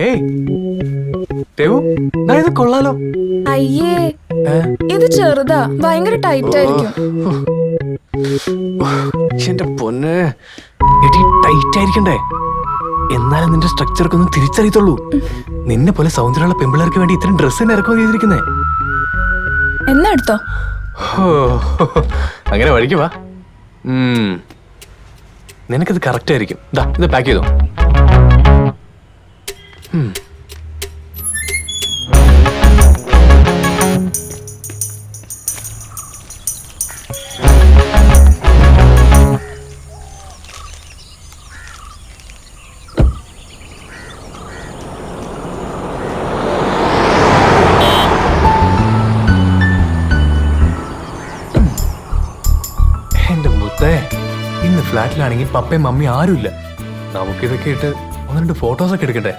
ഏയ് രഘു, ഇത് കൊള്ളാലോ. അയ്യേ, ഇത് ചെറുതാ, ഭയങ്കര ടൈറ്റ് ആയിരിക്കും. എന്റെ പൊന്ന്, ടൈറ്റ് ആയിരിക്കണ്ടേ? എന്നാലും നിന്റെ സ്ട്രക്ചർക്ക് ഒന്നും തിരിച്ചറിയത്തുള്ളൂ. നിന്നെ പോലെ സൗന്ദര്യമുള്ള പെമ്പിളർക്ക് വേണ്ടി ഇത്രയും ഡ്രസ് തന്നെ ഇറക്കുമതി ചെയ്തിരിക്കുന്നേ. എന്നാ എടുത്തോ. അങ്ങനെ വഴിക്ക് വാ. നിനക്കത് കറക്റ്റ് ആയിരിക്കും. ഇത് പാക്ക് ചെയ്തോ. ഇന്ന് ഫ്ലാറ്റിലാണെങ്കിൽ പപ്പയും മമ്മി ആരുമില്ല. നമുക്കിതൊക്കെ ഇട്ട് ഒന്ന് രണ്ട് ഫോട്ടോസ് ഒക്കെ എടുക്കട്ടെ.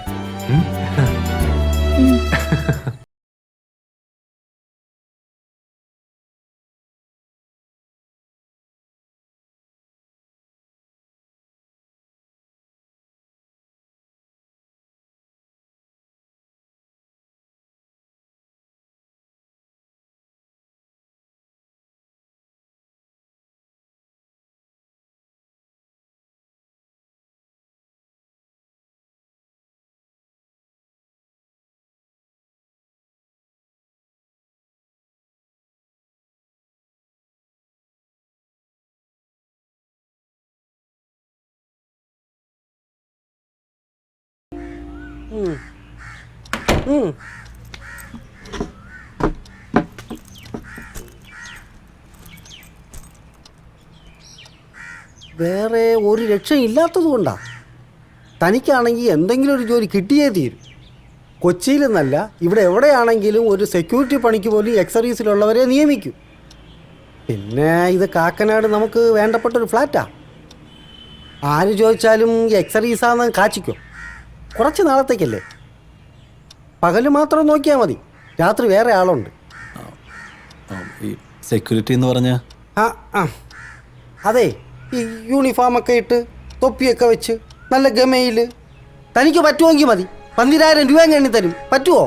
വേറെ ഒരു രക്ഷയില്ലാത്തത് കൊണ്ടാ. തനിക്കാണെങ്കിൽ എന്തെങ്കിലും ഒരു ജോലി കിട്ടിയേ തീരും. കൊച്ചിയിലെന്നല്ല, ഇവിടെ എവിടെയാണെങ്കിലും ഒരു സെക്യൂരിറ്റി പണിക്ക് പോലും എക്സർവീസിലുള്ളവരെ നിയമിക്കും. പിന്നെ ഇത് കാക്കനാട് നമുക്ക് വേണ്ടപ്പെട്ടൊരു ഫ്ലാറ്റാ. ആര് ചോദിച്ചാലും എക്സർവീസാന്ന് കാച്ചിക്കോ. കുറച്ച് നാളത്തേക്കല്ലേ, പകല് മാത്രം നോക്കിയാൽ മതി. രാത്രി വേറെ ആളുണ്ട്. സെക്യൂരിറ്റി എന്ന് പറഞ്ഞ അതെ, ഈ യൂണിഫോമൊക്കെ ഇട്ട് തൊപ്പിയൊക്കെ വെച്ച് നല്ല ഗമയിൽ. തനിക്ക് പറ്റുമെങ്കിൽ മതി. 12,000 രൂപ എണ്ണി തരും. പറ്റുമോ?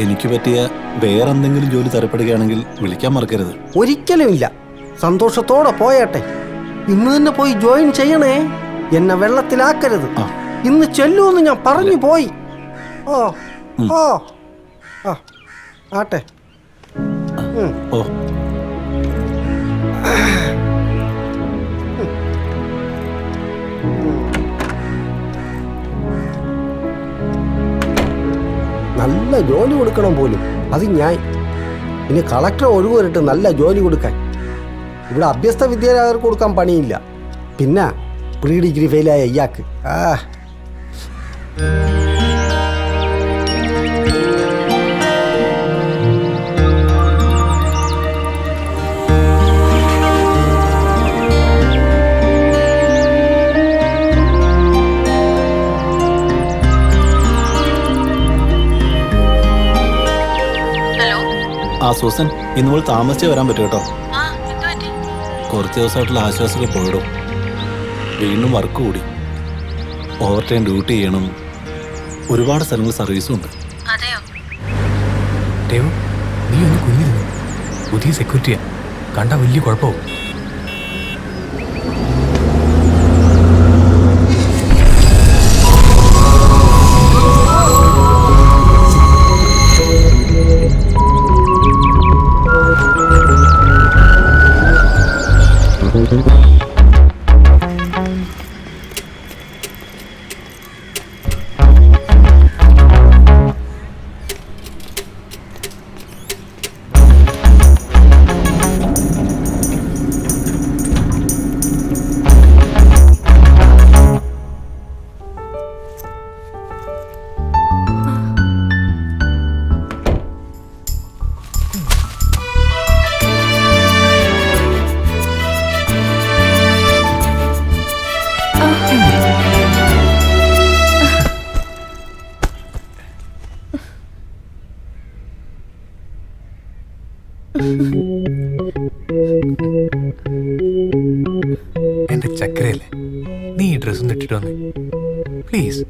എനിക്ക് പറ്റിയ വേറെന്തെങ്കിലും ജോലി തരപ്പെടുകയാണെങ്കിൽ വിളിക്കാൻ മറക്കരുത്. ഒരിക്കലുമില്ല. സന്തോഷത്തോടെ പോയട്ടെ. ഇന്ന് തന്നെ പോയി ജോയിൻ ചെയ്യണേ. എന്നെ വെള്ളത്തിലാക്കരുത്. ഇന്ന് ചെല്ലൂന്ന് ഞാൻ പറഞ്ഞു പോയി. ഓ ഓ ആ ആട്ടെ. ഓ നല്ല ജോലി കൊടുക്കണം പോലും. അത് ഞാൻ ഇനി കളക്ടർ ഒഴിവ് വരട്ട് നല്ല ജോലി കൊടുക്കാൻ. ഇവിടെ അഭ്യസ്ത വിദ്യാർത്ഥികൾക്ക് കൊടുക്കാൻ പണിയില്ല. പിന്നെ പ്രീ ഡിഗ്രി ഫെയിലായ ഇയാൾക്ക് സൂസൻ, ഇന്ന് മുതൽ താമസിച്ചേ വരാൻ പറ്റും കേട്ടോ. കുറച്ച് ദിവസമായിട്ടുള്ള ആശ്വാസമൊക്കെ പോയിടും. വീണ്ടും വർക്ക് കൂടി, ഓവർ ടൈം ഡ്യൂട്ടി ചെയ്യണം. ഒരുപാട് സ്ഥലങ്ങളിൽ സർവീസും ഉണ്ട്. നീ ഒന്ന് കുഞ്ഞിരുന്നു. പുതിയ സെക്യൂരിറ്റിയാ, കണ്ട വലിയ കുഴപ്പവും. ചക്കരയല്ലേ, നീ ഈ ഡ്രസ് ഒന്ന് ഇട്ടിട്ട് വന്നേ പ്ലീസ്.